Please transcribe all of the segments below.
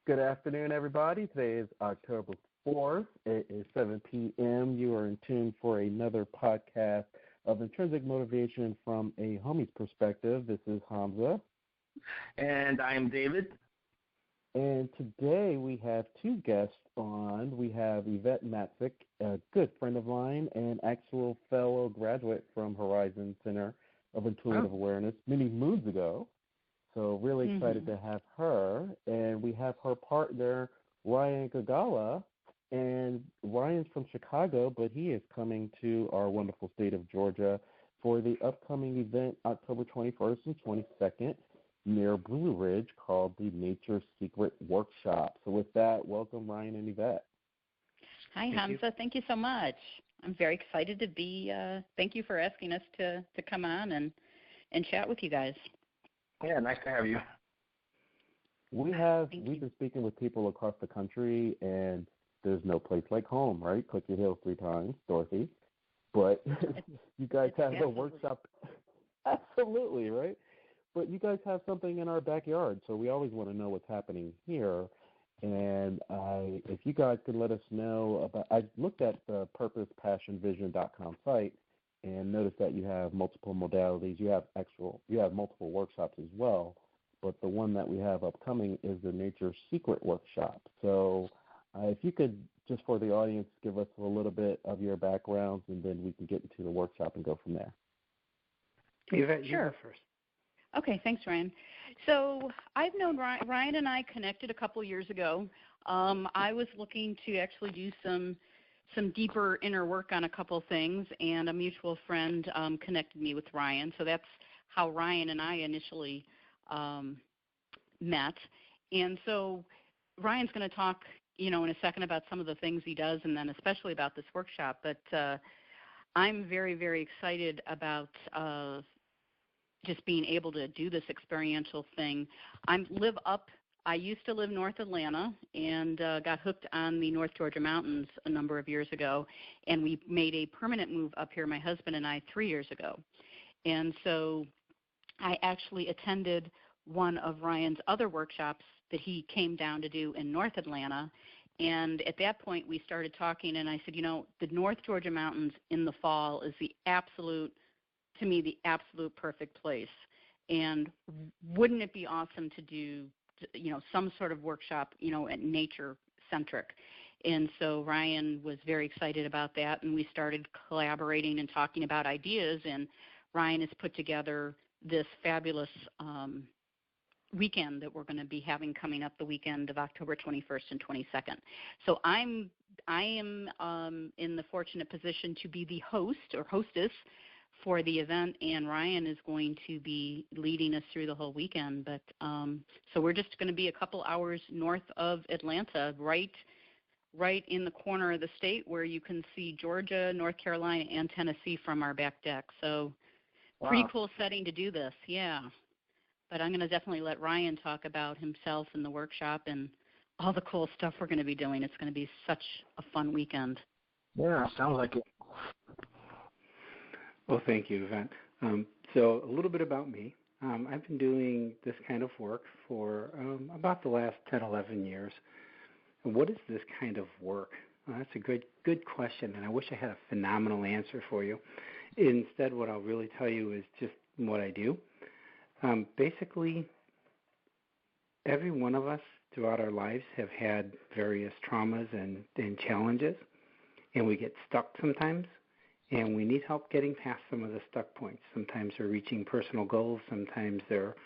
Good afternoon, everybody. Today is October 4th. It is 7 p.m. You are in tune for another podcast of Intrinsic Motivation from a homie's perspective. This is Hamza. And I am David. And today we have two guests on. We have Yvette Matzek, a good friend of mine and actual fellow graduate from Horizon Center of Intuitive Awareness many moons ago. So really excited to have her. And we have her partner, Ryan Gagala. And Ryan's from Chicago, but he is coming to our wonderful state of Georgia for the upcoming event October 21st and 22nd near Blue Ridge called the Nature Secret Workshop. So with that, welcome Ryan and Yvette. Hi, Hamza. Thank you so much. I'm very excited to be, thank you for asking us to come on and chat with you guys. Yeah, nice to have you. We've been speaking with people across the country, and there's no place like home, right? Click your heels 3 times, Dorothy. But you guys have the workshop. Absolutely, right? But you guys have something in our backyard, so we always want to know what's happening here. And if you guys could let us know about, I looked at the purposepassionvision.com site and noticed that you have multiple modalities. You have multiple workshops as well. But the one that we have upcoming is the Nature Secret Workshop. So if you could, just for the audience, give us a little bit of your backgrounds, and then we can get into the workshop and go from there. Yvette, you go first. Okay, thanks, Ryan. So I've known Ryan and I connected a couple years ago. I was looking to actually do some deeper inner work on a couple things, and a mutual friend connected me with Ryan. So that's how Ryan and I initially met. And so Ryan's going to talk, in a second about some of the things he does, and then especially about this workshop. But I'm very, very excited about just being able to do this experiential thing. I used to live north Atlanta and got hooked on the North Georgia mountains a number of years ago, and we made a permanent move up here, my husband and I, 3 years ago. And so I actually attended one of Ryan's other workshops that he came down to do in North Atlanta, and at that point we started talking, and I said, the North Georgia mountains in the fall is the absolute perfect place, and wouldn't it be awesome to do some sort of workshop, at nature-centric. And so Ryan was very excited about that, and we started collaborating and talking about ideas, and Ryan has put together this fabulous weekend that we're going to be having coming up the weekend of October 21st and 22nd. So I am in the fortunate position to be the host or hostess for the event, and Ryan is going to be leading us through the whole weekend. But so we're just going to be a couple hours north of Atlanta, right in the corner of the state where you can see Georgia, North Carolina, and Tennessee from our back deck. So pretty cool setting to do this, yeah. But I'm going to definitely let Ryan talk about himself and the workshop and all the cool stuff we're going to be doing. It's going to be such a fun weekend. Yeah, sounds like it. Well, thank you, Yvette. So a little bit about me. I've been doing this kind of work for about the last 10, 11 years. And what is this kind of work? Well, that's a good question, and I wish I had a phenomenal answer for you. Instead, what I'll really tell you is just what I do. Basically, every one of us throughout our lives have had various traumas and challenges, and we get stuck sometimes. And we need help getting past some of the stuck points. Sometimes they're reaching personal goals. Sometimes they're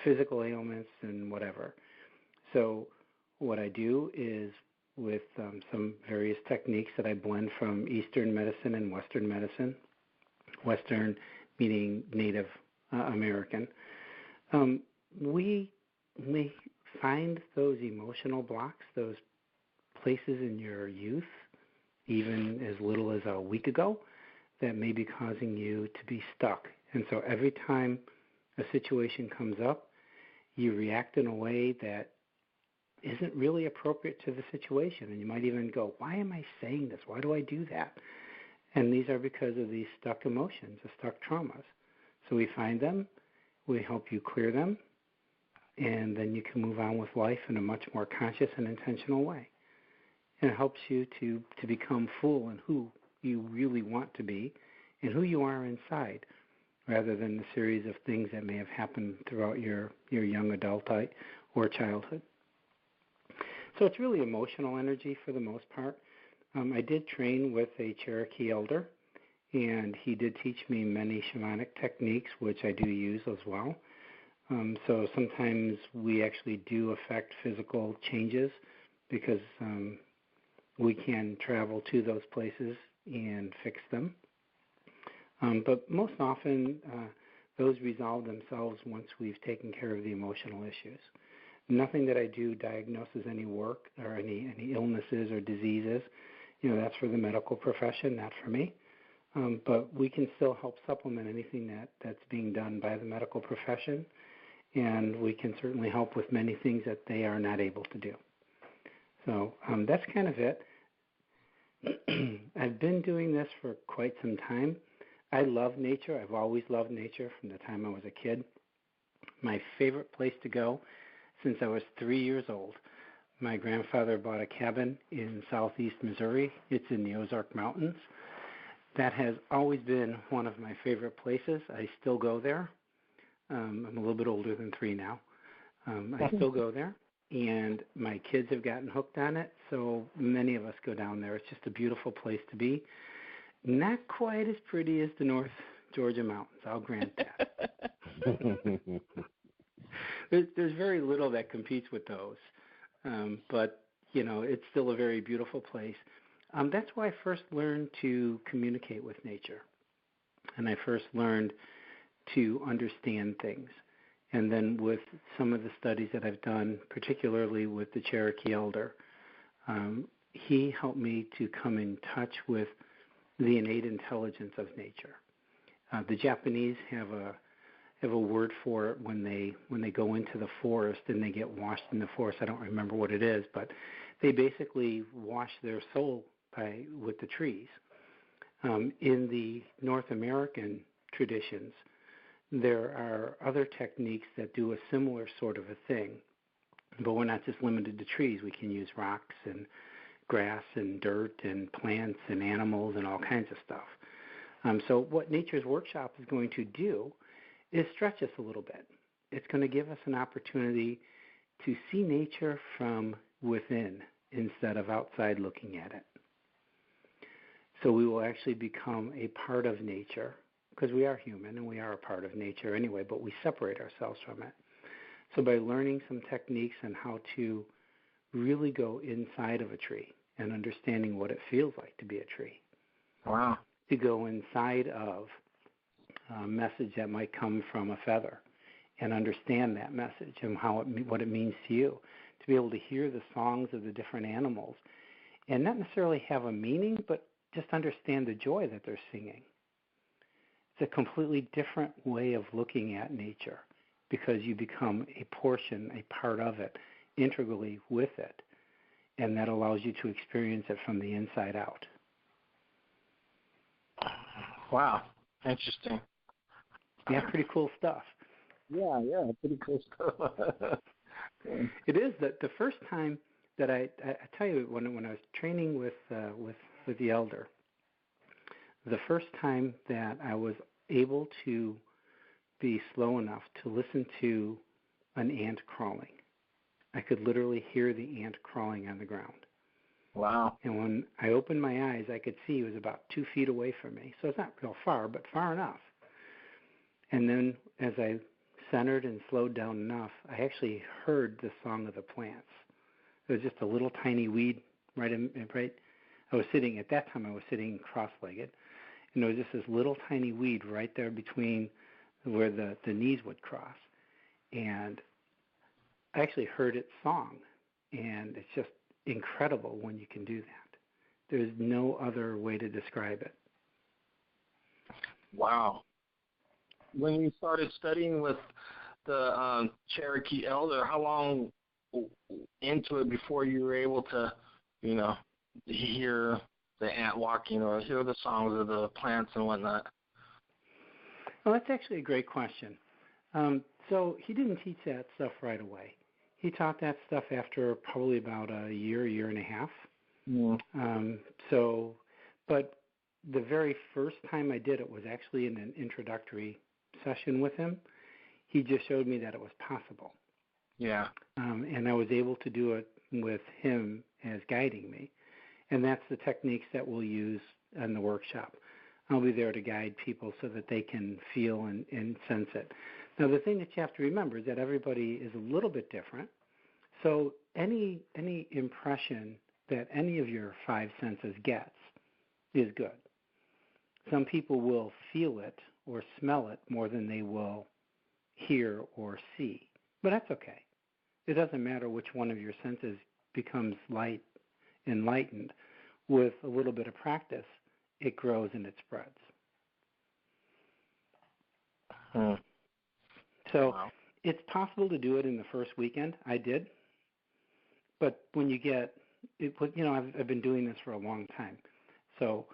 physical ailments and whatever. So what I do is with some various techniques that I blend from Eastern medicine and Western medicine, Western meaning Native American, we find those emotional blocks, those places in your youth, even as little as a week ago, that may be causing you to be stuck. And so every time a situation comes up, you react in a way that isn't really appropriate to the situation. And you might even go, why am I saying this? Why do I do that? And these are because of these stuck emotions, the stuck traumas. So we find them, we help you clear them, and then you can move on with life in a much more conscious and intentional way. And it helps you to become full in who you really want to be and who you are inside, rather than the series of things that may have happened throughout your young adulthood or childhood. So it's really emotional energy for the most part. I did train with a Cherokee elder, and he did teach me many shamanic techniques, which I do use as well. So sometimes we actually do affect physical changes because we can travel to those places and fix them. But most often, those resolve themselves once we've taken care of the emotional issues. Nothing that I do diagnoses any work or any illnesses or diseases. That's for the medical profession, not for me. But we can still help supplement anything that's being done by the medical profession, and we can certainly help with many things that they are not able to do. So that's kind of it. I've been doing this for quite some time. I love nature. I've always loved nature from the time I was a kid. My favorite place to go since I was 3 years old. My grandfather bought a cabin in southeast Missouri. It's in the Ozark Mountains. That has always been one of my favorite places. I still go there. I'm a little bit older than 3 now. I still go there, and my kids have gotten hooked on it, so many of us go down there. It's just a beautiful place to be. Not quite as pretty as the North Georgia mountains, I'll grant that. There's very little that competes with those, but it's still a very beautiful place. That's why I first learned to communicate with nature, and I first learned to understand things. And then with some of the studies that I've done, particularly with the Cherokee elder, he helped me to come in touch with the innate intelligence of nature. The Japanese have a word for it when they go into the forest and they get washed in the forest. I don't remember what it is, but they basically wash their soul with the trees. In the North American traditions, there are other techniques that do a similar sort of a thing, but we're not just limited to trees. We can use rocks and grass and dirt and plants and animals and all kinds of stuff. So what Nature's Workshop is going to do is stretch us a little bit. It's going to give us an opportunity to see nature from within instead of outside looking at it. So we will actually become a part of nature, because we are human and we are a part of nature anyway, but we separate ourselves from it. So by learning some techniques on how to really go inside of a tree and understanding what it feels like to be a tree. Wow. To go inside of a message that might come from a feather and understand that message and what it means to you. To be able to hear the songs of the different animals and not necessarily have a meaning, but just understand the joy that they're singing. It's a completely different way of looking at nature because you become a portion, a part of it, integrally with it. And that allows you to experience it from the inside out. Wow. Interesting. Yeah, pretty cool stuff. Yeah, pretty cool stuff. It is the first time that I tell you, when I was training with the elder, the first time that I was able to be slow enough to listen to an ant crawling. I could literally hear the ant crawling on the ground. Wow. And when I opened my eyes, I could see he was about 2 feet away from me. So it's not real far, but far enough. And then as I centered and slowed down enough, I actually heard the song of the plants. It was just a little tiny weed right. I was sitting cross-legged, and there was just this little tiny weed right there between where the knees would cross. And I actually heard its song, and it's just incredible when you can do that. There's no other way to describe it. Wow. When you started studying with the Cherokee elder, how long into it before you were able to, hear the ant walking or hear the songs of the plants and whatnot? Well, that's actually a great question. So he didn't teach that stuff right away. He taught that stuff after probably about a year and a half. But the very first time I did it was actually in an introductory session with him. He just showed me that it was possible. Yeah. And I was able to do it with him as guiding me. And that's the techniques that we'll use in the workshop. I'll be there to guide people so that they can feel and sense it. Now, the thing that you have to remember is that everybody is a little bit different. So any impression that any of your five senses gets is good. Some people will feel it or smell it more than they will hear or see. But that's okay. It doesn't matter which one of your senses becomes enlightened. With a little bit of practice, it grows and it spreads. So it's possible to do it in the first weekend. I did. But when you get, I've been doing this for a long time. So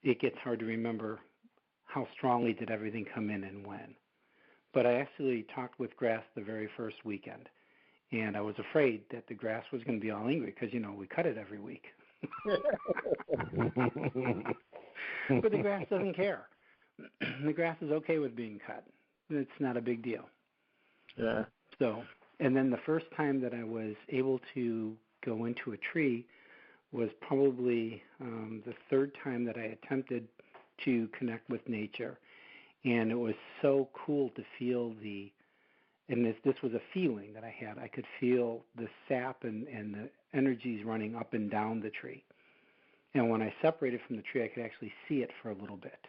it gets hard to remember how strongly did everything come in and when. But I actually talked with grass the very first weekend. And I was afraid that the grass was going to be all angry because, we cut it every week. But the grass doesn't care. The grass is okay with being cut. It's not a big deal. Yeah. So, and then the first time that I was able to go into a tree was probably the third time that I attempted to connect with nature. And it was so cool to feel this was a feeling that I had. I could feel the sap and the energies running up and down the tree. And when I separated from the tree, I could actually see it for a little bit.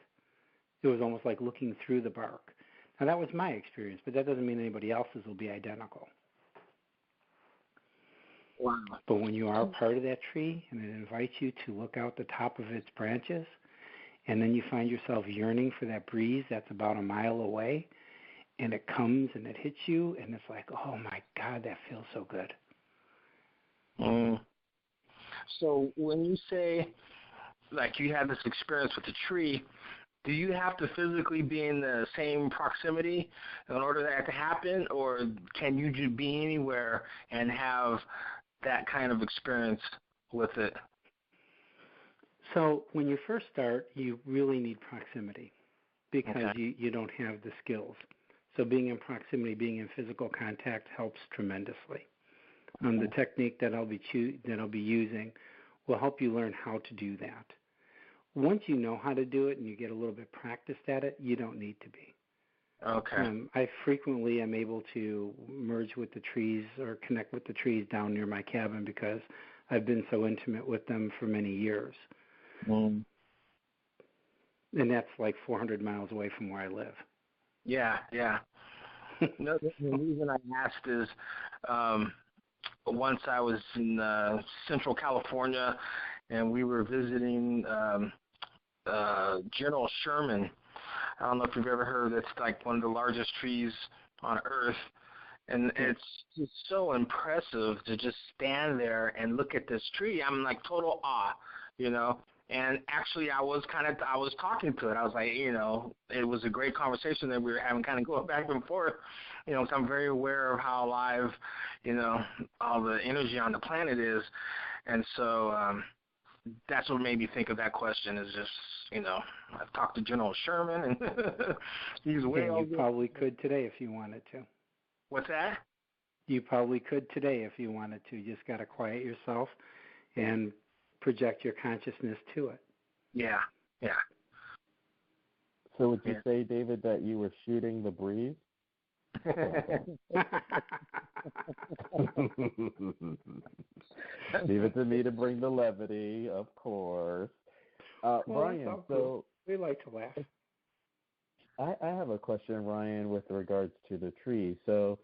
It was almost like looking through the bark. Now, that was my experience, but that doesn't mean anybody else's will be identical. Wow. But when you are part of that tree and it invites you to look out the top of its branches, and then you find yourself yearning for that breeze that's about a mile away, and it comes and it hits you, and it's like, oh, my God, that feels so good. So when you say, like, you had this experience with the tree, do you have to physically be in the same proximity in order for that to happen, or can you just be anywhere and have that kind of experience with it? So when you first start, you really need proximity because you don't have the skills. So being in proximity, being in physical contact helps tremendously. The technique that I'll be using will help you learn how to do that. Once you know how to do it and you get a little bit practiced at it, you don't need to be. Okay. I frequently am able to merge with the trees or connect with the trees down near my cabin because I've been so intimate with them for many years. And that's like 400 miles away from where I live. Yeah. No, the reason I asked is once I was in Central California and we were visiting General Sherman. I don't know if you've ever heard. It's like one of the largest trees on Earth. And it's just so impressive to just stand there and look at this tree. I'm like total awe, And actually, I was talking to it. I was like, it was a great conversation that we were having, kind of going back and forth. So I'm very aware of how alive, all the energy on the planet is. And so that's what made me think of that question is just, I've talked to General Sherman, and he's way over. You probably could today if you wanted to. What's that? You probably could today if you wanted to. You just got to quiet yourself and project your consciousness to it. Yeah. So would you say, David, that you were shooting the breeze? Leave it to me to bring the levity, of course. Ryan, so we like to laugh. I have a question, Ryan, with regards to the tree. So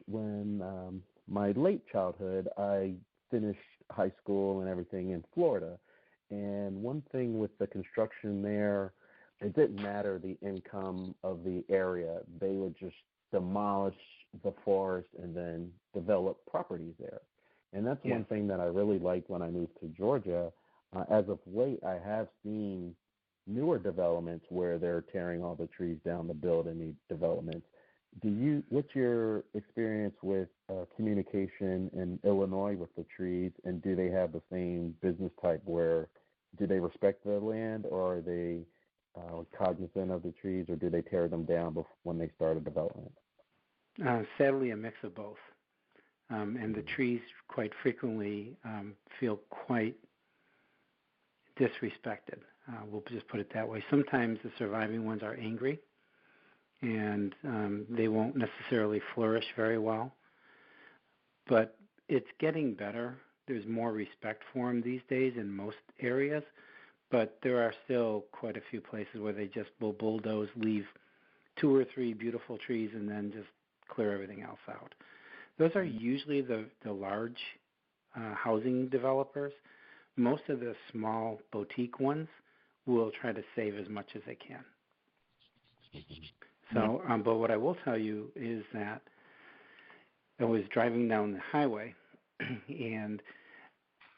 when my late childhood, I finished high school and everything in Florida. And one thing with the construction there, it didn't matter the income of the area. They would just demolish the forest and then develop properties there. And that's one thing that I really liked when I moved to Georgia. As of late, I have seen newer developments where they're tearing all the trees down to build any developments. What's your experience with communication in Illinois with the trees, and do they have the same business type where do they respect the land, or are they cognizant of the trees, or do they tear them down when they start a development? Sadly, a mix of both. And the trees quite frequently feel quite disrespected. We'll just put it that way. Sometimes the surviving ones are angry, and they won't necessarily flourish very well. But it's getting better. There's more respect for them these days in most areas, but there are still quite a few places where they just will bulldoze, leave 2 or 3 beautiful trees, and then just clear everything else out. Those are usually the large housing developers. Most of the small boutique ones will try to save as much as they can. So, but what I will tell you is that I was driving down the highway, and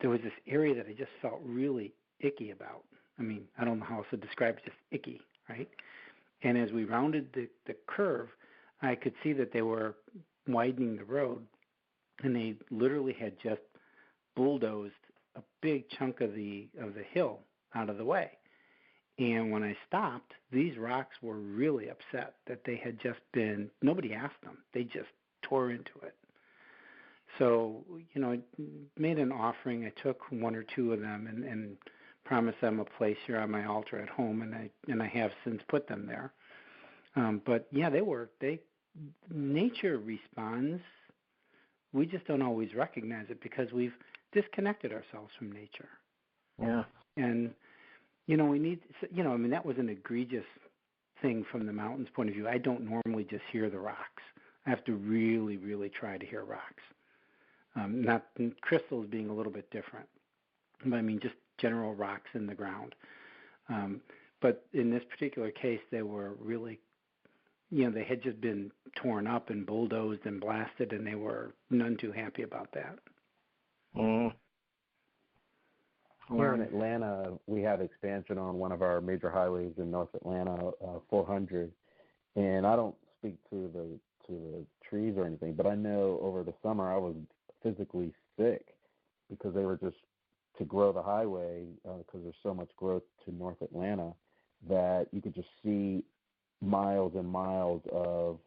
there was this area that I just felt really icky about. I mean, I don't know how else to describe it, just icky, right? And as we rounded the curve, I could see that they were widening the road, and they literally had just bulldozed a big chunk of the hill out of the way. And when I stopped, these rocks were really upset that they had just been, nobody asked them, they just tore into it. So, I made an offering. I took 1 or 2 of them and promised them a place here on my altar at home, and I have since put them there. But yeah, nature responds. We just don't always recognize it because we've disconnected ourselves from nature. Yeah. And, we need, that was an egregious thing from the mountain's point of view. I don't normally just hear the rocks. I have to really, really try to hear rocks. Not crystals being a little bit different, but I mean just general rocks in the ground. But in this particular case, they were really, they had just been torn up and bulldozed and blasted, and they were none too happy about that. Mm. Here in Atlanta, we have expansion on one of our major highways in North Atlanta, 400, and I don't speak to the trees or anything, but I know over the summer I was physically sick because they were just to grow the highway because there's so much growth to North Atlanta that you could just see miles and miles of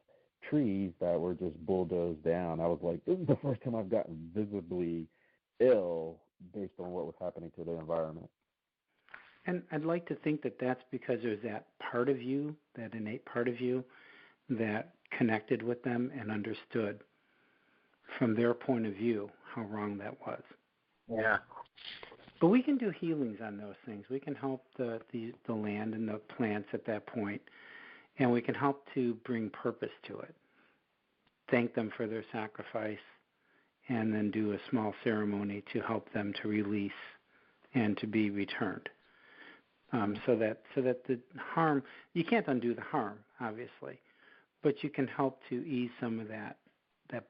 trees that were just bulldozed down. I was like, this is the first time I've gotten visibly ill based on what was happening to the environment. And I'd like to think that that's because there's that part of you, that innate part of you, that connected with them and understood from their point of view how wrong that was. Yeah. But we can do healings on those things. We can help the land and the plants at that point, and we can help to bring purpose to it. Thank them for their sacrifice, and then do a small ceremony to help them to release and to be returned. So that the harm, you can't undo the harm, obviously, but you can help to ease some of that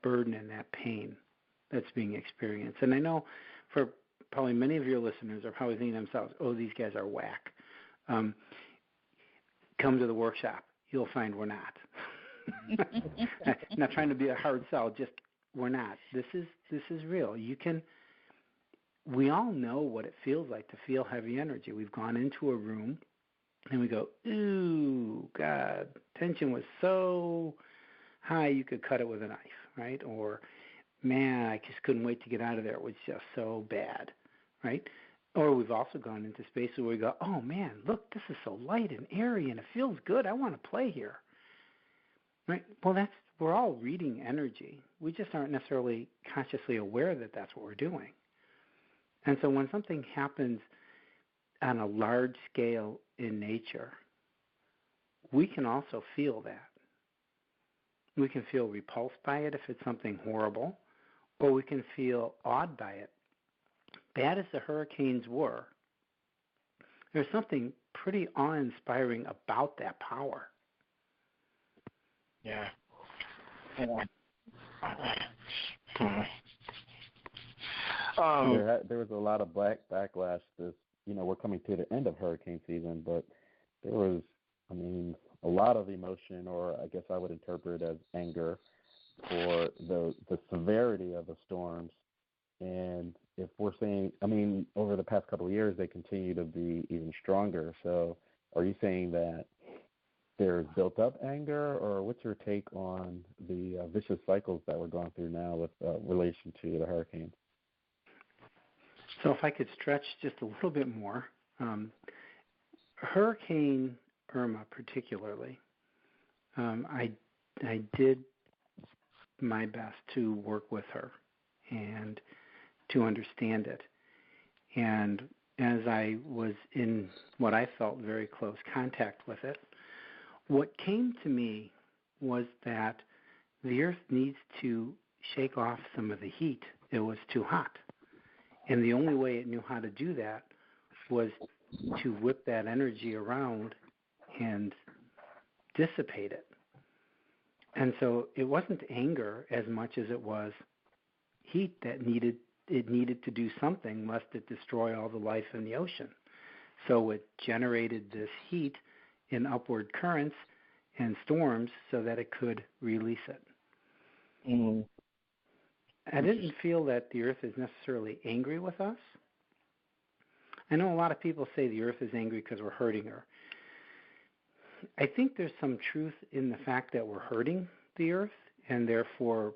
burden and that pain that's being experienced. And I know for probably many of your listeners are probably thinking to themselves, oh, these guys are whack. Come to the workshop. You'll find we're not. Not trying to be a hard sell, just we're not. This is real. We all know what it feels like to feel heavy energy. We've gone into a room and we go, ooh, God, tension was so high you could cut it with a knife, right? Or, man, I just couldn't wait to get out of there. It was just so bad, right? Or we've also gone into spaces where we go, oh, man, look, this is so light and airy and it feels good. I want to play here, right? Well, we're all reading energy. We just aren't necessarily consciously aware that that's what we're doing. And so when something happens on a large scale in nature, we can also feel that. We can feel repulsed by it if it's something horrible, or we can feel awed by it. Bad as the hurricanes were, there's something pretty awe-inspiring about that power. Yeah. There was a lot of backlash. We're coming to the end of hurricane season, but there was I mean, a lot of emotion, or I guess I would interpret it as anger, for the severity of the storms. And if we're saying, I mean, over the past couple of years, they continue to be even stronger. So are you saying that there's built up anger, or what's your take on the vicious cycles that we're going through now with relation to the hurricane? So if I could stretch just a little bit more, Hurricane Irma particularly, I did my best to work with her and to understand it. And as I was in what I felt very close contact with it, what came to me was that the earth needs to shake off some of the heat. It was too hot. And the only way it knew how to do that was to whip that energy around and dissipate it. And so it wasn't anger as much as it was heat that needed to do something lest it destroy all the life in the ocean. So it generated this heat in upward currents and storms so that it could release it. Mm-hmm. I didn't feel that the earth is necessarily angry with us. I know a lot of people say the earth is angry because we're hurting her. I think there's some truth in the fact that we're hurting the earth, and therefore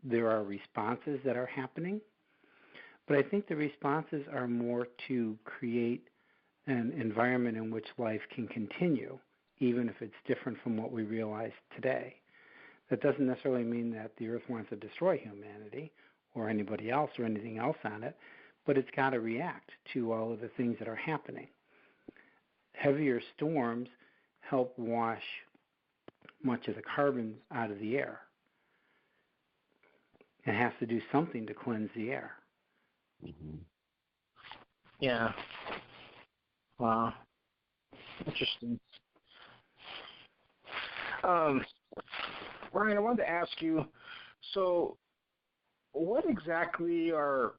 there are responses that are happening. But I think the responses are more to create an environment in which life can continue, even if it's different from what we realize today. That doesn't necessarily mean that the earth wants to destroy humanity or anybody else or anything else on it, but it's got to react to all of the things that are happening. Heavier storms help wash much of the carbon out of the air. It has to do something to cleanse the air. Mm-hmm. Yeah. Wow. Interesting. Ryan, I wanted to ask you, so what exactly are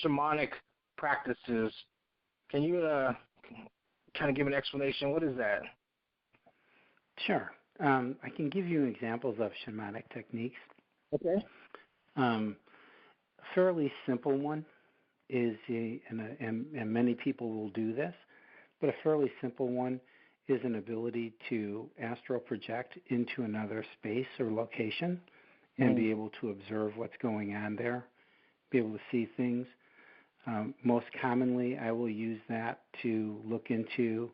shamanic practices? Can you kind of give an explanation? What is that? Sure. I can give you examples of shamanic techniques. Okay. A fairly simple one is, and many people will do this, but a fairly simple one is an ability to astral project into another space or location and be able to observe what's going on there, be able to see things. Most commonly, I will use that to look into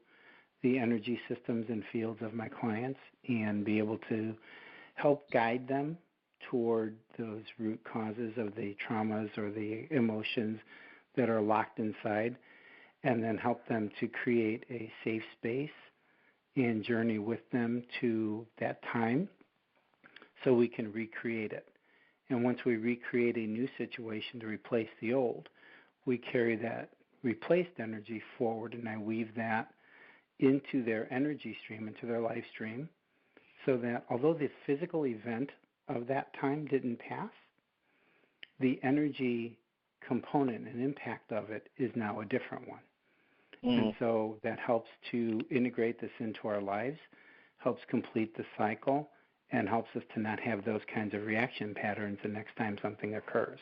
the energy systems and fields of my clients and be able to help guide them toward those root causes of the traumas or the emotions that are locked inside, and then help them to create a safe space and journey with them to that time so we can recreate it. And once we recreate a new situation to replace the old, we carry that replaced energy forward, and I weave that into their energy stream, into their life stream, so that although the physical event of that time didn't pass, the energy component and impact of it is now a different one. And so that helps to integrate this into our lives, helps complete the cycle, and helps us to not have those kinds of reaction patterns the next time something occurs.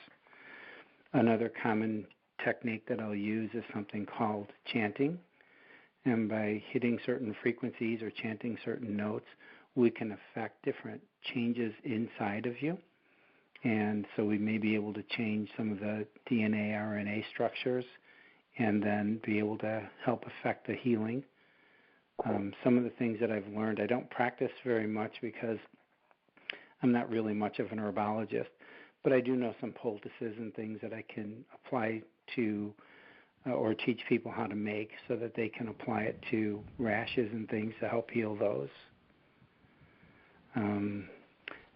Another common technique that I'll use is something called chanting. And by hitting certain frequencies or chanting certain notes, we can affect different changes inside of you. And so we may be able to change some of the DNA, RNA structures and then be able to help affect the healing. Some of the things that I've learned, I don't practice very much because I'm not really much of an herbologist, but I do know some poultices and things that I can apply to or teach people how to make so that they can apply it to rashes and things to help heal those.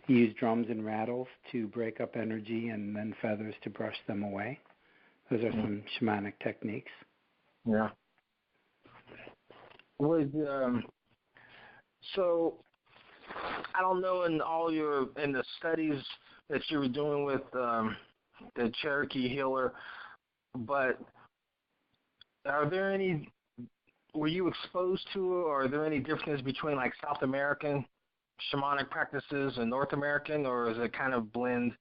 Use drums and rattles to break up energy and then feathers to brush them away. Those are some shamanic techniques. Yeah. So I don't know in the studies that you were doing with the Cherokee healer, but are there any were you exposed to, or are there any differences between like South American shamanic practices and North American, or is it kind of blend?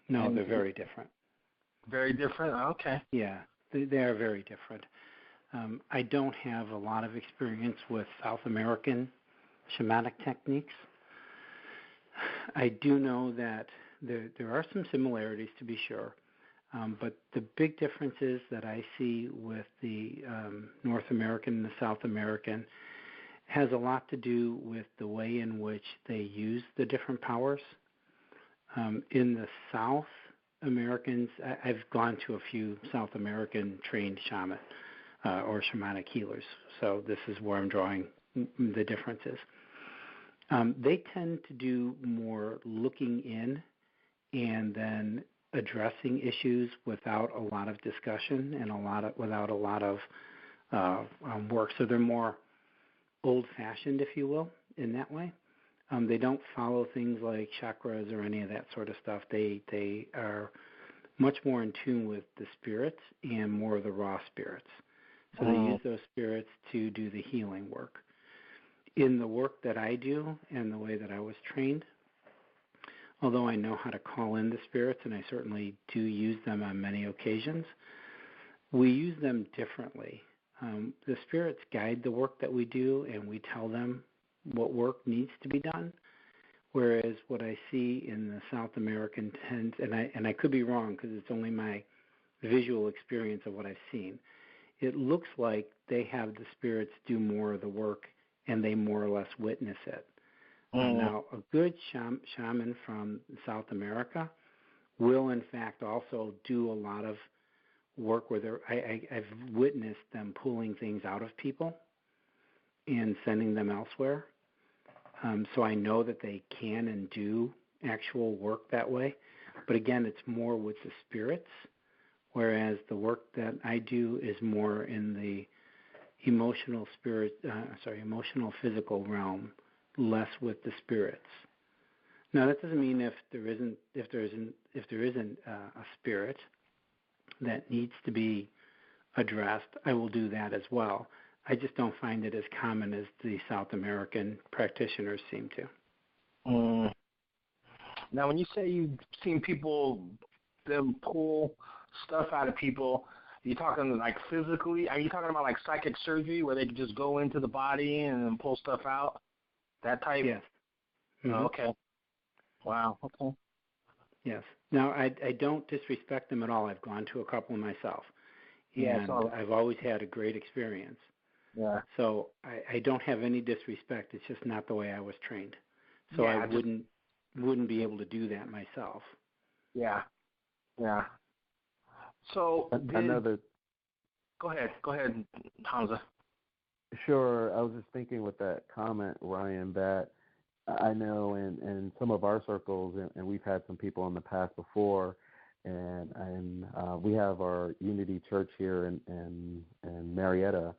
No, they're very different. Very different? Okay. Yeah, they are very different. I don't have a lot of experience with South American shamanic techniques. I do know that there are some similarities, to be sure, but the big differences that I see with the North American and the South American has a lot to do with the way in which they use the different powers. In the South Americans, I've gone to a few South American trained shaman or shamanic healers, so this is where I'm drawing the differences. They tend to do more looking in and then addressing issues without a lot of discussion and without a lot of work. So they're more old-fashioned, if you will, in that way. They don't follow things like chakras or any of that sort of stuff. They are much more in tune with the spirits and more of the raw spirits. So they use those spirits to do the healing work. In the work that I do and the way that I was trained, although I know how to call in the spirits, and I certainly do use them on many occasions, we use them differently. The spirits guide the work that we do, and we tell them what work needs to be done, whereas what I see in the South American tends, and I could be wrong because it's only my visual experience of what I've seen, it looks like they have the spirits do more of the work and they more or less witness it. Now, a good shaman from South America will, in fact, also do a lot of work where I've witnessed them pulling things out of people and sending them elsewhere. So I know that they can and do actual work that way. But again, it's more with the spirits, whereas the work that I do is more in the emotional physical realm, less with the spirits. Now that doesn't mean if there isn't a spirit that needs to be addressed, I will do that as well. I just don't find it as common as the South American practitioners seem to. Now, when you say you've seen them pull stuff out of people, are you talking like physically? Are you talking about like psychic surgery where they can just go into the body and then pull stuff out? That type? Yes. Mm-hmm. Oh, okay. Wow. Okay. Yes. Now, I don't disrespect them at all. I've gone to a couple myself, and I've always had a great experience. Yeah. So I don't have any disrespect. It's just not the way I was trained. So I wouldn't be able to do that myself. Yeah. Yeah. So another. Go ahead, Hamza. Sure. I was just thinking with that comment, Ryan, that I know in some of our circles, and we've had some people in the past before, and we have our Unity Church here in Marietta,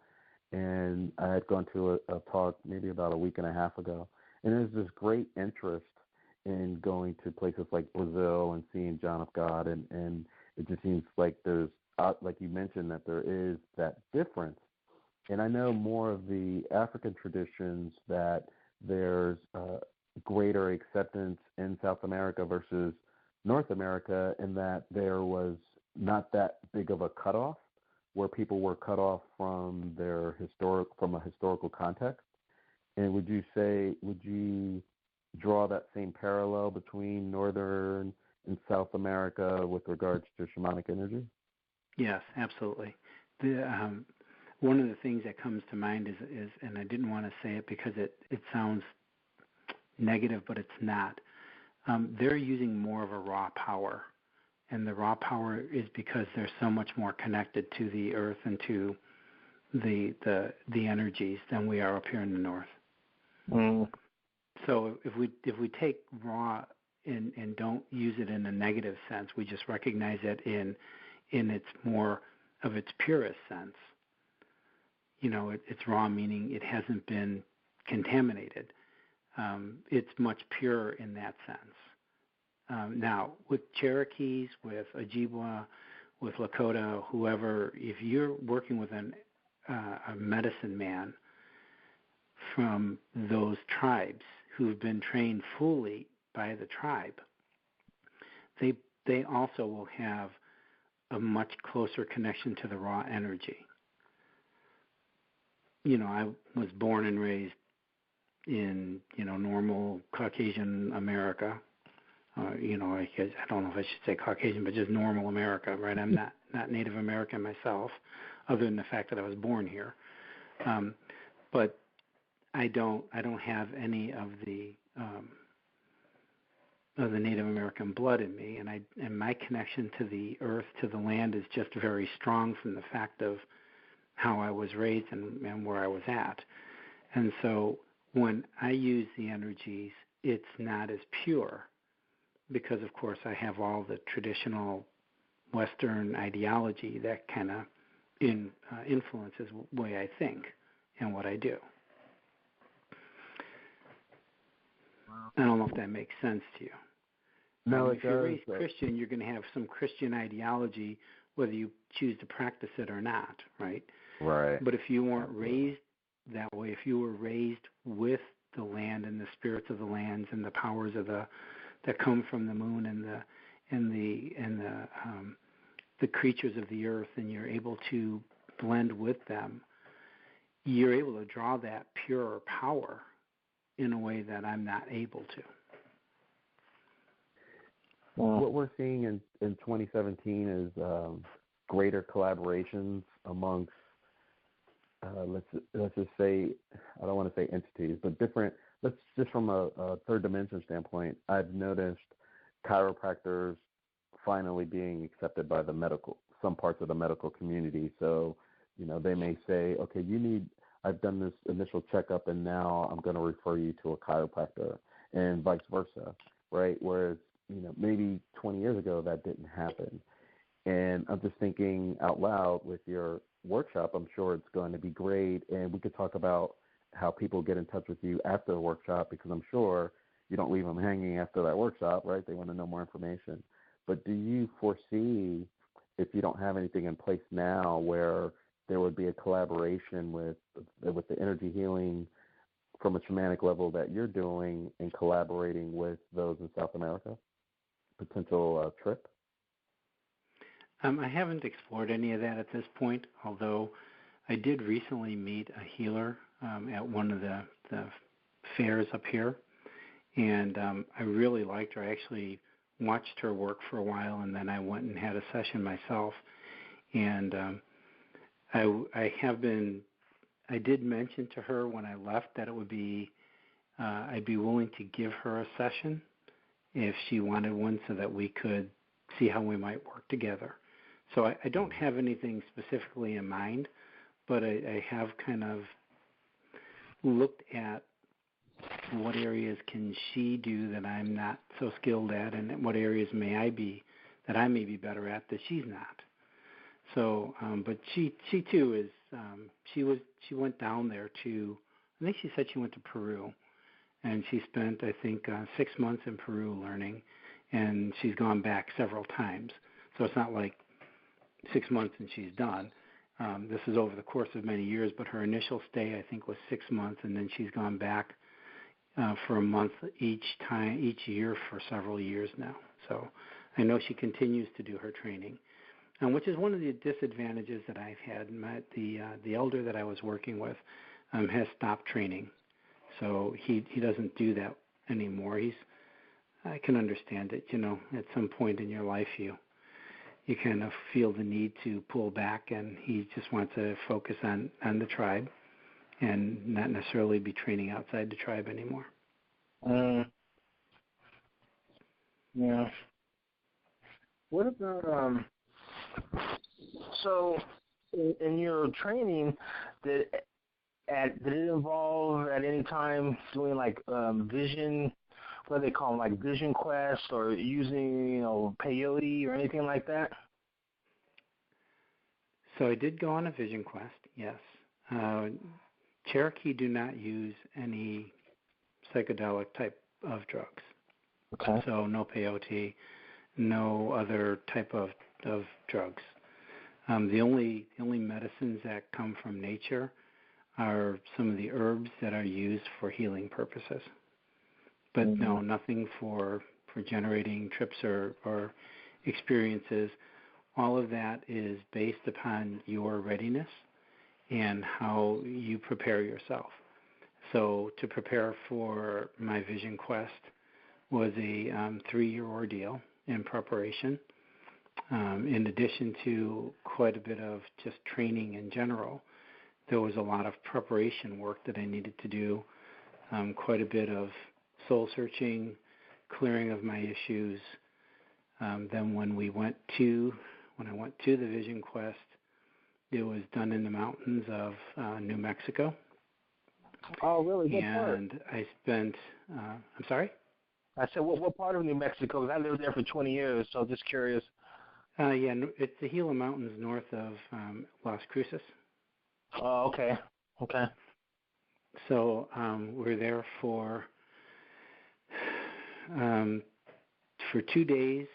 and I had gone to a talk maybe about a week and a half ago, and there's this great interest in going to places like Brazil and seeing John of God, and it just seems like there's, like you mentioned, that there is that difference. And I know more of the African traditions that there's greater acceptance in South America versus North America, in that there was not that big of a cutoff where people were cut off from a historical context. And would you draw that same parallel between Northern and South America with regards to shamanic energy? Yes, absolutely. One of the things that comes to mind is, and I didn't want to say it because it sounds negative, but it's not. They're using more of a raw power, and the raw power is because they're so much more connected to the earth and to the energies than we are up here in the north. So if we take raw and don't use it in a negative sense, we just recognize it in its more of its purest sense. You know, it's raw, meaning it hasn't been contaminated. It's much purer in that sense. Now, with Cherokees, with Ojibwa, with Lakota, whoever, if you're working with a medicine man from those tribes who've been trained fully by the tribe, they also will have a much closer connection to the raw energy. I was born and raised in, normal Caucasian America. I don't know if I should say Caucasian, but just normal America, right? I'm not Native American myself, other than the fact that I was born here. But I don't have any of the Native American blood in me, and my connection to the earth, to the land, is just very strong from the fact of how I was raised and where I was at. And so when I use the energies, it's not as pure because, of course, I have all the traditional Western ideology that kind of influences the way I think and what I do. Wow. I don't know if that makes sense to you. No, if you're raised Christian, you're going to have some Christian ideology, whether you choose to practice it or not, right? Right. But if you weren't raised that way, if you were raised with the land and the spirits of the lands and the powers of that come from the moon and the creatures of the earth, and you're able to blend with them, you're able to draw that pure power in a way that I'm not able to. What we're seeing in 2017 is greater collaborations amongst, let's just say, I don't want to say entities, but different. Let's just from a third dimension standpoint, I've noticed chiropractors finally being accepted by some parts of the medical community. So, they may say, okay, I've done this initial checkup, and now I'm going to refer you to a chiropractor, and vice versa, right? Whereas, maybe 20 years ago that didn't happen. And I'm just thinking out loud with your workshop, I'm sure it's going to be great. And we could talk about how people get in touch with you after the workshop, because I'm sure you don't leave them hanging after that workshop, right? They want to know more information. But do you foresee, if you don't have anything in place now, where there would be a collaboration with the energy healing from a shamanic level that you're doing and collaborating with those in South America? Potential trip? I haven't explored any of that at this point, although I did recently meet a healer at one of the fairs up here, and I really liked her. I actually watched her work for a while, and then I went and had a session myself. And I did mention to her when I left that it would be I'd be willing to give her a session if she wanted one, so that we could see how we might work together. So I don't have anything specifically in mind, but I have kind of looked at what areas can she do that I'm not so skilled at, and what areas may be better at that she's not. So, but she too is she went down there to, I think she said she went to Peru, and she spent, I think, 6 months in Peru learning, and she's gone back several times. So it's not like 6 months and she's done. This is over the course of many years, but her initial stay, I think, was 6 months, and then she's gone back for a month each year for several years now. So I know she continues to do her training, which is one of the disadvantages that I've had. The elder that I was working with has stopped training, so he doesn't do that anymore. I can understand it. At some point in your life, you kind of feel the need to pull back, and he just wants to focus on the tribe and not necessarily be training outside the tribe anymore. Yeah. What about so in your training, did it involve at any time doing like vision? What do they call them, like vision quests, or using peyote or anything like that? So I did go on a vision quest, yes. Cherokee do not use any psychedelic type of drugs. Okay. So no peyote, no other type of drugs. The only medicines that come from nature are some of the herbs that are used for healing purposes. But no, nothing for generating trips or experiences. All of that is based upon your readiness and how you prepare yourself. So to prepare for my vision quest was a 3-year ordeal in preparation. In addition to quite a bit of just training in general, there was a lot of preparation work that I needed to do, quite a bit of soul searching, clearing of my issues. Then when I went to the vision quest, it was done in the mountains of New Mexico. Oh, really? What and part? I spent, I'm sorry? I said, what part of New Mexico? Because I lived there for 20 years, so just curious. It's the Gila Mountains north of Las Cruces. Oh, okay. Okay. So we're there for 2 days.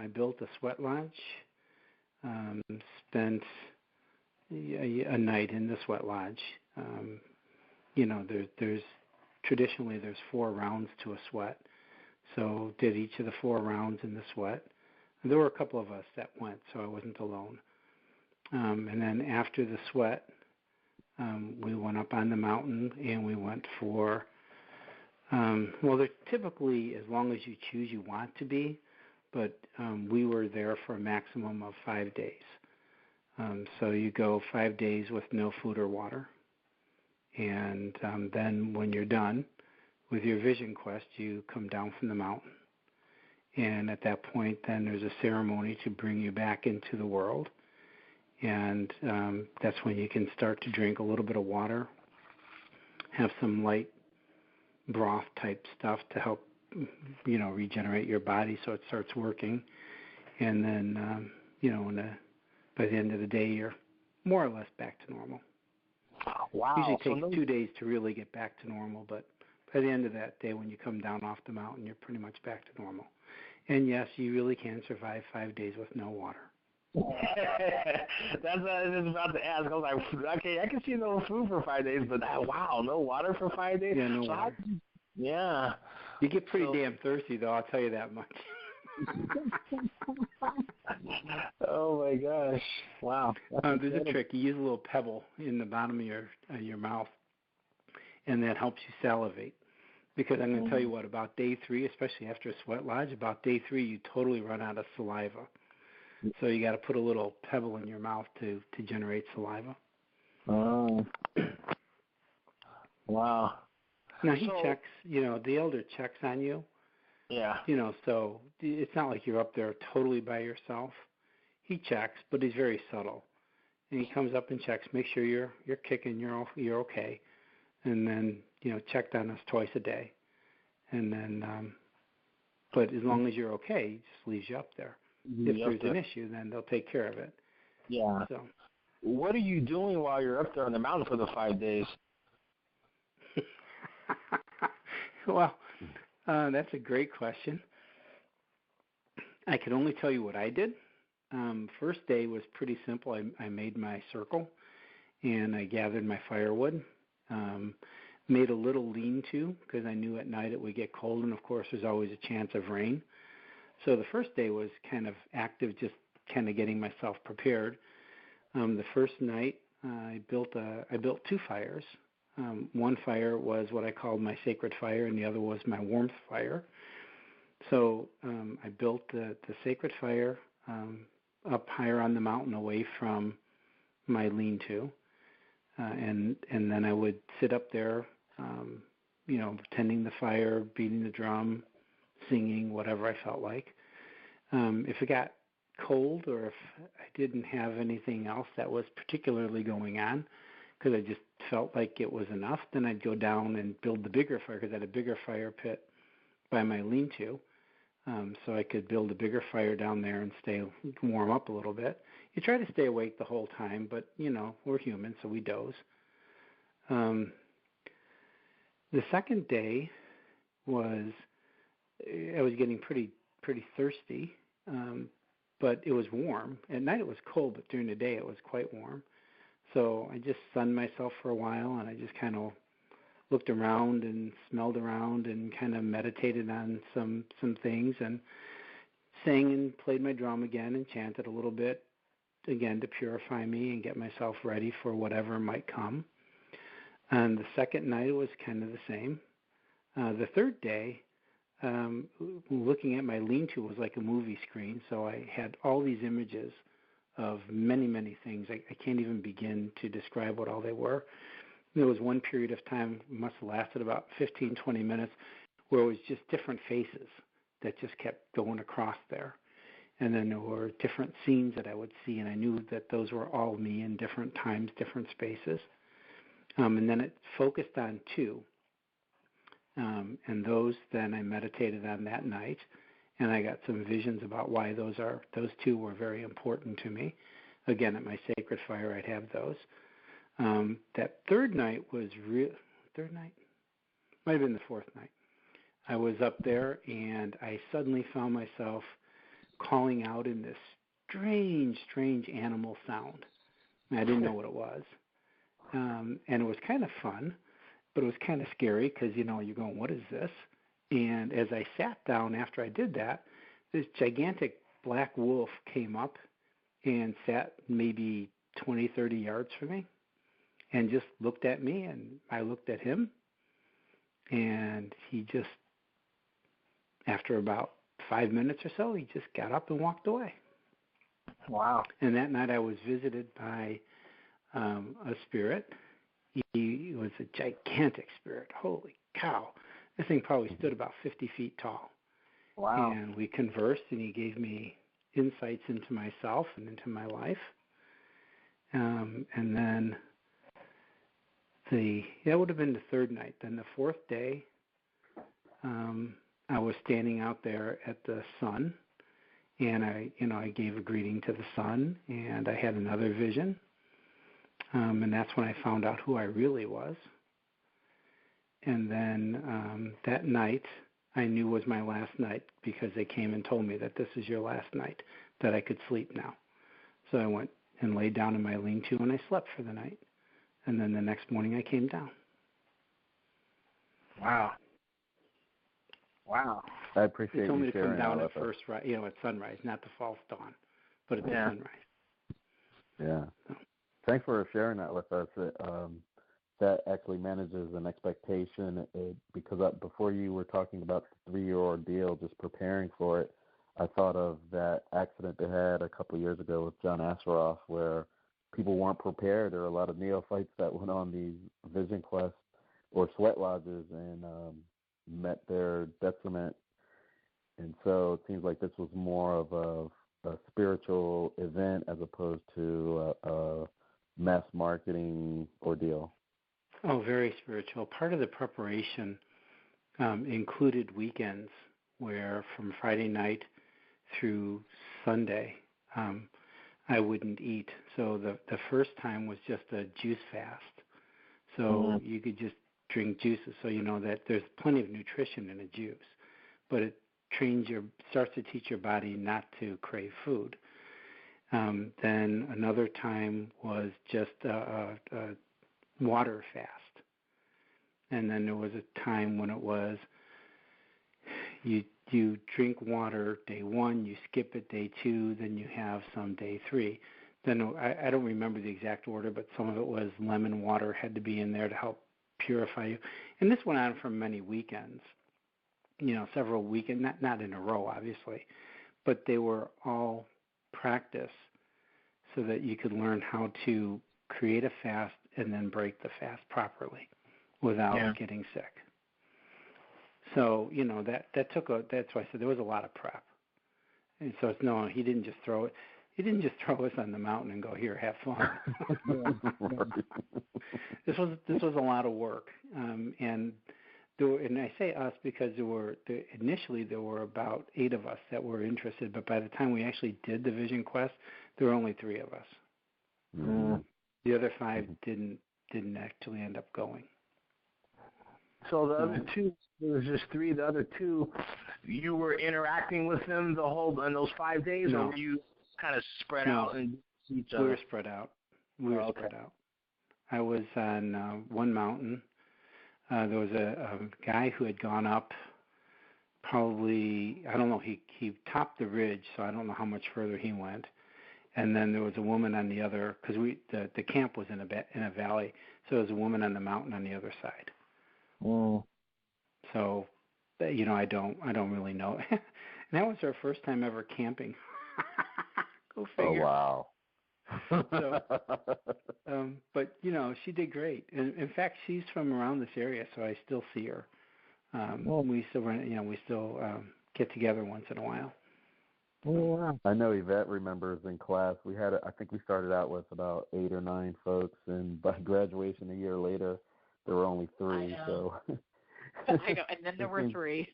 I built a sweat lodge, spent a night in the sweat lodge. There's traditionally there's 4 rounds to a sweat. So did each of the 4 rounds in the sweat. There were a couple of us that went, so I wasn't alone. And then after the sweat, we went up on the mountain and we went for, they're typically, as long as you choose, you want to be, but we were there for a maximum of 5 days. So you go 5 days with no food or water. And then when you're done with your vision quest, you come down from the mountain. And at that point, then there's a ceremony to bring you back into the world. And that's when you can start to drink a little bit of water, have some light broth type stuff to help, regenerate your body so it starts working. And then, by the end of the day, you're more or less back to normal. Wow. Usually takes 2 days to really get back to normal, but by the end of that day, when you come down off the mountain, you're pretty much back to normal. And yes, you really can survive 5 days with no water. That's what I was about to ask. I was like, okay, I can see no food for 5 days, but wow, no water for 5 days? Yeah, no water. Yeah. You get pretty damn thirsty, though, I'll tell you that much. Oh, my gosh. Wow. There's a trick. You use a little pebble in the bottom of your mouth, and that helps you salivate. Because I'm going to tell you what, about day 3, especially after a sweat lodge, about day 3, you totally run out of saliva. So you got to put a little pebble in your mouth to generate saliva. Oh. Wow. Now he checks, the elder checks on you. Yeah. So it's not like you're up there totally by yourself. He checks, but he's very subtle. And he comes up and checks, make sure you're kicking, you're okay. And then, checked on us twice a day. And then, but as long as you're okay, he just leaves you up there. If there's an issue, then they'll take care of it. Yeah. So, what are you doing while you're up there on the mountain for the 5 days? Well, that's a great question. I can only tell you what I did. First day was pretty simple. I made my circle, and I gathered my firewood. Made a little lean-to because I knew at night it would get cold, and of course there's always a chance of rain. So the first day was kind of active, just kind of getting myself prepared. The first night I built 2 fires. One fire was what I called my sacred fire, and the other was my warmth fire. So I built the sacred fire up higher on the mountain away from my lean-to. And then I would sit up there, tending the fire, beating the drum, singing, whatever I felt like. If it got cold or if I didn't have anything else that was particularly going on, because I just felt like it was enough, then I'd go down and build the bigger fire, because I had a bigger fire pit by my lean-to. So I could build a bigger fire down there and warm up a little bit. You try to stay awake the whole time, but, we're human, so we doze. The second day I was getting pretty thirsty. but it was warm. At night it was cold, but during the day it was quite warm. So I just sunned myself for a while, and I just kind of looked around and smelled around and kind of meditated on some things, and sang and played my drum again and chanted a little bit, again, to purify me and get myself ready for whatever might come. And the second night it was kind of the same. The third day, looking at my lean-to was like a movie screen, so I had all these images of many, many things. I can't even begin to describe what all they were. There was one period of time, must have lasted about 15, 20 minutes, where it was just different faces that just kept going across there. And then there were different scenes that I would see, and I knew that those were all me in different times, different spaces. And then it focused on two. And those then I meditated on that night, and I got some visions about why those two were very important to me. Again, at my sacred fire, I'd have those. That third night was third night? Might have been the fourth night. I was up there, and I suddenly found myself calling out in this strange, strange animal sound. And I didn't know what it was. And it was kind of fun, but it was kind of scary because, you're going, what is this? And as I sat down after I did that, this gigantic black wolf came up and sat maybe 20, 30 yards from me and just looked at me, and I looked at him, and he just, after about 5 minutes or so, he just got up and walked away. Wow. And that night I was visited by a spirit. He was a gigantic spirit. Holy cow. This thing probably stood about 50 feet tall. Wow. And we conversed, and he gave me insights into myself and into my life. And then that would have been the third night. Then the fourth day, I was standing out there at the sun, and I gave a greeting to the sun, and I had another vision. And that's when I found out who I really was. And then that night, I knew was my last night because they came and told me that this is your last night, that I could sleep now. So I went and laid down in my lean-to, and I slept for the night. And then the next morning, I came down. Wow. Wow. I appreciate you sharing. They told me to come down at first, at sunrise, not the false dawn, but at the sunrise. Yeah. So. Thanks for sharing that with us. That actually manages an expectation because before you were talking about the 3-year ordeal, just preparing for it, I thought of that accident they had a couple of years ago with John Asseroff where people weren't prepared. There were a lot of neophytes that went on these vision quests or sweat lodges and met their detriment. And so it seems like this was more of a spiritual event as opposed to a mass marketing ordeal. Oh, very spiritual. Part of the preparation included weekends where from Friday night through Sunday I wouldn't eat. So the first time was just a juice fast. So you could just drink juices. So you know that there's plenty of nutrition in a juice, but it starts to teach your body not to crave food. Then another time was just a water fast. And then there was a time when it was you drink water day 1, you skip it day 2, then you have some day 3. Then I don't remember the exact order, but some of it was lemon water had to be in there to help purify you. And this went on for many weekends, several weekends, not in a row, obviously, but they were all practice so that you could learn how to create a fast and then break the fast properly without getting sick. So, that took that's why I said there was a lot of prep. And so he didn't just throw it. He didn't just throw us on the mountain and go, here, have fun. This was a lot of work. And I say us because initially there were about 8 of us that were interested, but by the time we actually did the Vision Quest, there were only 3 of us. Mm-hmm. The other 5 didn't actually end up going. So the other two, there was just three. The other two, you were interacting with them the whole in those 5 days, or were you kind of spread out and see each other? We were spread out. Spread out. I was on one mountain. There was a guy who had gone up probably, I don't know, he topped the ridge, so I don't know how much further he went. And then there was a woman on the other, because the camp was in a valley, so there was a woman on the mountain on the other side. Mm. So, I don't really know. And that was our first time ever camping. Go figure. Oh, wow. So, but she did great. And in fact, she's from around this area, so I still see her. We still get together once in a while. Yeah. I know Yvette remembers in class we had I think we started out with about 8 or 9 folks, and by graduation a year later there were only 3. So I know, and then there were 3.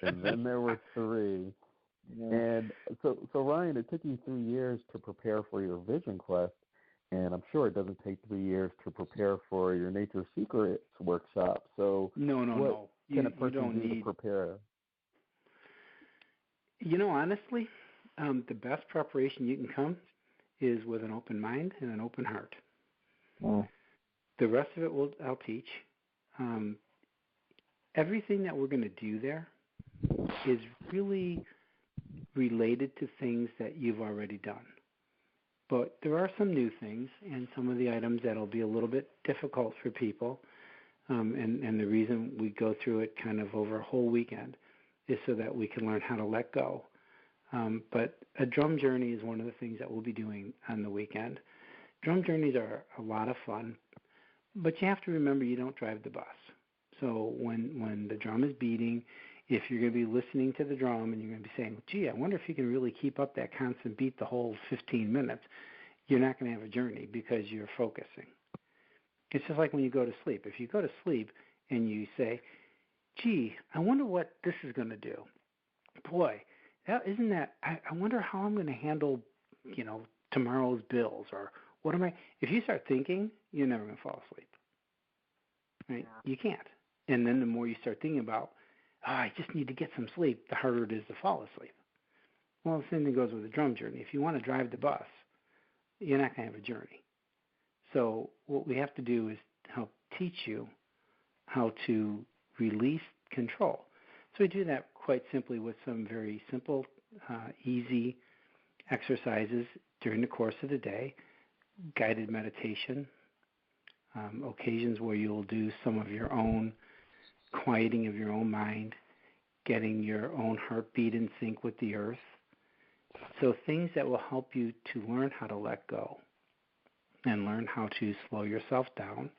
And then there were 3. Yeah. And so Ryan, it took you 3 years to prepare for your Vision Quest, and I'm sure it doesn't take 3 years to prepare for your Nature Secrets workshop. So no. Can a person do to prepare? Honestly, the best preparation you can come is with an open mind and an open heart. Oh. The rest of it I'll teach. Everything that we're going to do there is really related to things that you've already done. But there are some new things and some of the items that'll be a little bit difficult for people. And the reason we go through it kind of over a whole weekend is so that we can learn how to let go. But a drum journey is one of the things that we'll be doing on the weekend. Drum journeys are a lot of fun, but you have to remember you don't drive the bus. So when the drum is beating, if you're going to be listening to the drum and you're going to be saying, gee, I wonder if you can really keep up that constant beat the whole 15 minutes, you're not going to have a journey because you're focusing. It's just like when you go to sleep. If you go to sleep and you say, gee, I wonder what this is going to do. Boy, I wonder how I'm going to handle, tomorrow's bills, or what am I? If you start thinking, you're never going to fall asleep. Right? Yeah. You can't. And then the more you start thinking about, I just need to get some sleep, the harder it is to fall asleep. Well, the same thing goes with the drum journey. If you want to drive the bus, you're not going to have a journey. So what we have to do is help teach you how to release control. So we do that quite simply with some very simple, easy exercises during the course of the day, guided meditation, occasions where you'll do some of your own quieting of your own mind, getting your own heartbeat in sync with the earth. So things that will help you to learn how to let go and learn how to slow yourself down,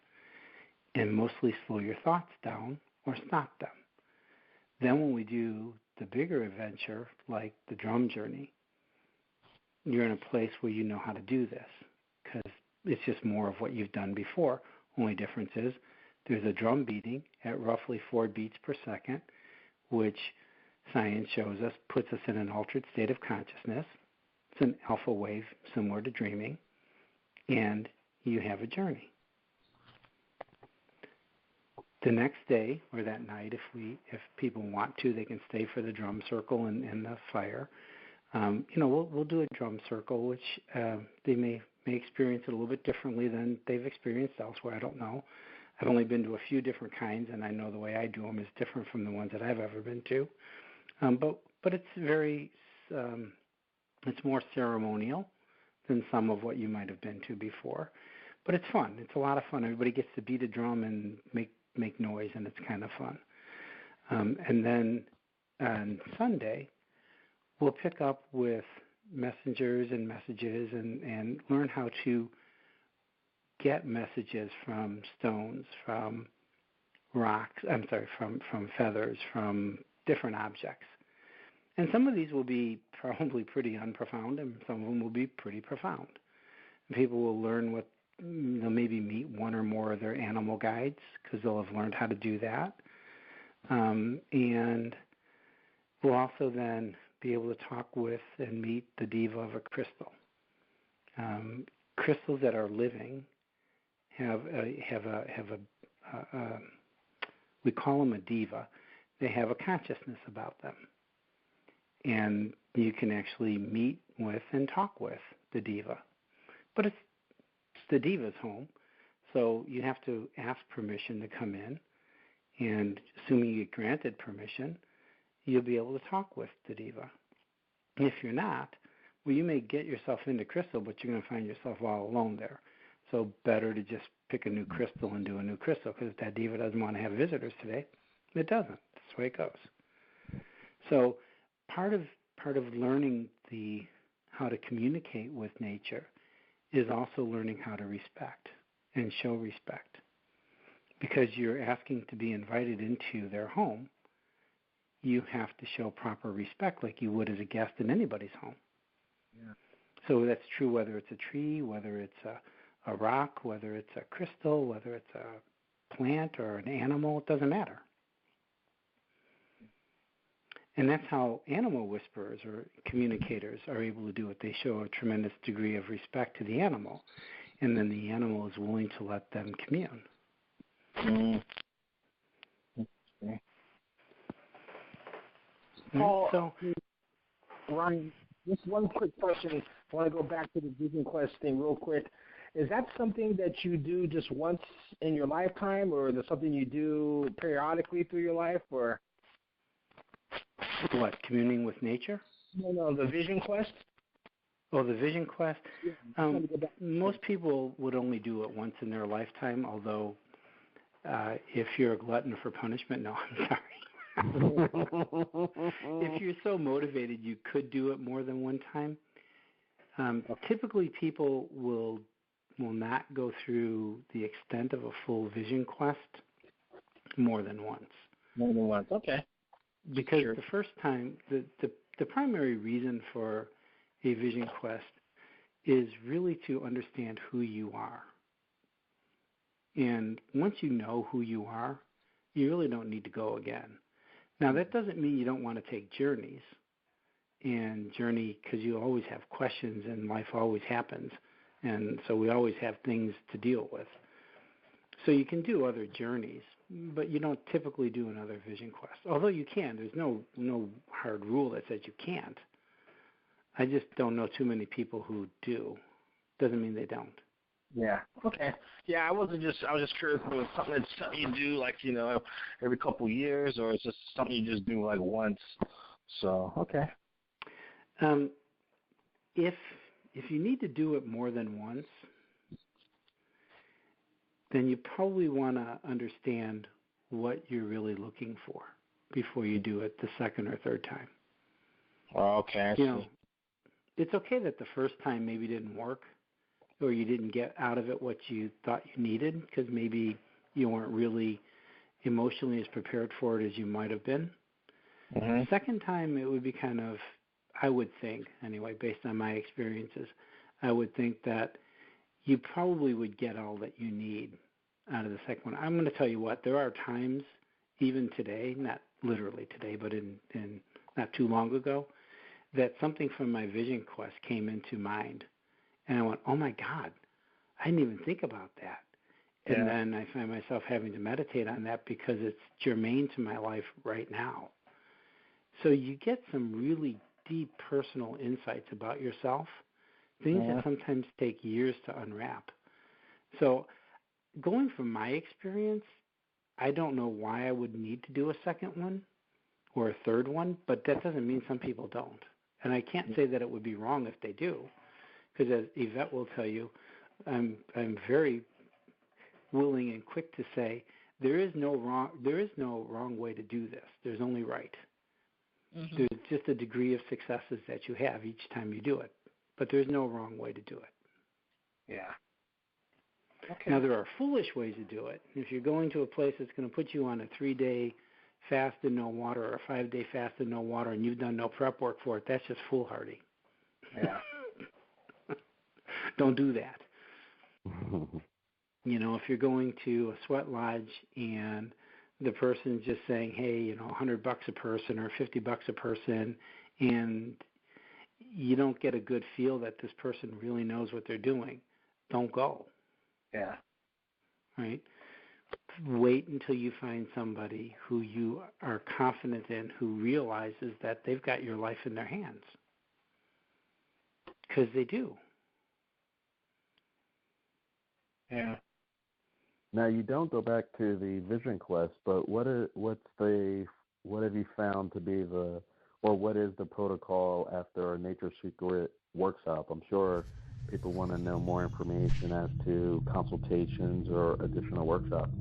and mostly slow your thoughts down or stop them. Then when we do the bigger adventure, like the drum journey, you're in a place where you know how to do this because it's just more of what you've done before. Only difference is there's a drum beating at roughly 4 beats per second, which science shows us puts us in an altered state of consciousness. It's an alpha wave similar to dreaming, and you have a journey. The next day or that night, if people want to, they can stay for the drum circle and the fire. We'll do a drum circle, which they may experience it a little bit differently than they've experienced elsewhere. I don't know. I've only been to a few different kinds, and I know the way I do them is different from the ones that I've ever been to. But it's it's more ceremonial than some of what you might have been to before. But it's fun. It's a lot of fun. Everybody gets to beat a drum and make noise, and it's kind of fun. And then on Sunday, we'll pick up with messengers and messages and learn how to get messages from stones, from rocks, from feathers, from different objects. And some of these will be probably pretty unprofound, and some of them will be pretty profound. And people will learn they'll maybe meet one or more of their animal guides because they'll have learned how to do that. And we'll also then be able to talk with and meet the diva of a crystal. Crystals that are living have a We call them a diva. They have a consciousness about them. And you can actually meet with and talk with the diva. But it's the diva's home, so you have to ask permission to come in. And assuming you get granted permission, you'll be able to talk with the diva. And if you're not, well, you may get yourself into crystal, but you're going to find yourself all alone there. So better to just pick a new crystal and do a new crystal, because if that diva doesn't want to have visitors today, it doesn't. That's the way it goes. So part of learning how to communicate with nature is also learning how to respect and show respect, because you're asking to be invited into their home. You have to show proper respect like you would as a guest in anybody's home. Yeah. So that's true whether it's a tree, whether it's a rock, whether it's a crystal, whether it's a plant or an animal, it doesn't matter. And that's how animal whisperers or communicators are able to do it. They show a tremendous degree of respect to the animal, and then the animal is willing to let them commune. Okay. Paul, so, Ryan, just one quick question. I want to go back to the Vision Quest thing real quick. Is that something that you do just once in your lifetime, or is it something you do periodically through your life, or? What, communing with nature? No, the Vision Quest. Oh, the Vision Quest? Yeah, most people would only do it once in their lifetime, although if you're a glutton for punishment, no, I'm sorry. If you're so motivated, you could do it more than one time. Typically, people will not go through the extent of a full Vision Quest more than once. More than once, okay. Because sure. The first time, the primary reason for a Vision Quest is really to understand who you are. And once you know who you are, you really don't need to go again. Now, that doesn't mean you don't want to take journeys because you always have questions and life always happens. And so we always have things to deal with. So you can do other journeys, but you don't typically do another Vision Quest. Although you can. There's no hard rule that says you can't. I just don't know too many people who do. Doesn't mean they don't. Yeah. Okay. Yeah, I was just curious if it was something you do like, every couple of years, or it's just something you just do like once. So, okay. If you need to do it more than once, then you probably want to understand what you're really looking for before you do it the second or third time. Okay, I see. It's okay that the first time maybe didn't work, or you didn't get out of it what you thought you needed, because maybe you weren't really emotionally as prepared for it as you might have been. Mm-hmm. The second time, it would be kind of, I would think, anyway, based on my experiences, I would think that you probably would get all that you need out of the second one. I'm going to tell you what, there are times, even today, not literally today, but in not too long ago, that something from my Vision Quest came into mind. And I went, oh my God, I didn't even think about that. And then I find myself having to meditate on that because it's germane to my life right now. So you get some really deep personal insights about yourself, things that sometimes take years to unwrap. So going from my experience, I don't know why I would need to do a second one or a third one, but that doesn't mean some people don't. And I can't say that it would be wrong if they do, because as Yvette will tell you, I'm very willing and quick to say there is no wrong way to do this. There's only right. Mm-hmm. There's just a degree of successes that you have each time you do it, but there's no wrong way to do it. Yeah. Okay. Now, there are foolish ways to do it. If you're going to a place that's going to put you on a 3-day fast and no water, or a 5-day fast and no water, and you've done no prep work for it, that's just foolhardy. Yeah. Don't do that. If you're going to a sweat lodge and the person's just saying, hey, $100 a person or $50 a person, and you don't get a good feel that this person really knows what they're doing, don't go. Yeah. Right? wait until you find somebody who you are confident in, who realizes that they've got your life in their hands. Because they do. Yeah. Now, you don't go back to the Vision Quest, but what have you found to be what is the protocol after a Nature Secret workshop? I'm sure people want to know more information as to consultations or additional workshops.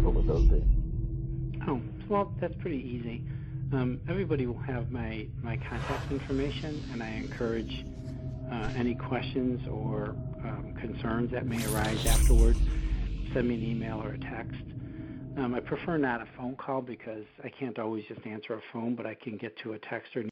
What would those be? Oh, well, that's pretty easy. Everybody will have my contact information, and I encourage any questions or concerns that may arise afterwards, send me an email or a text. I prefer not a phone call because I can't always just answer a phone, but I can get to a text or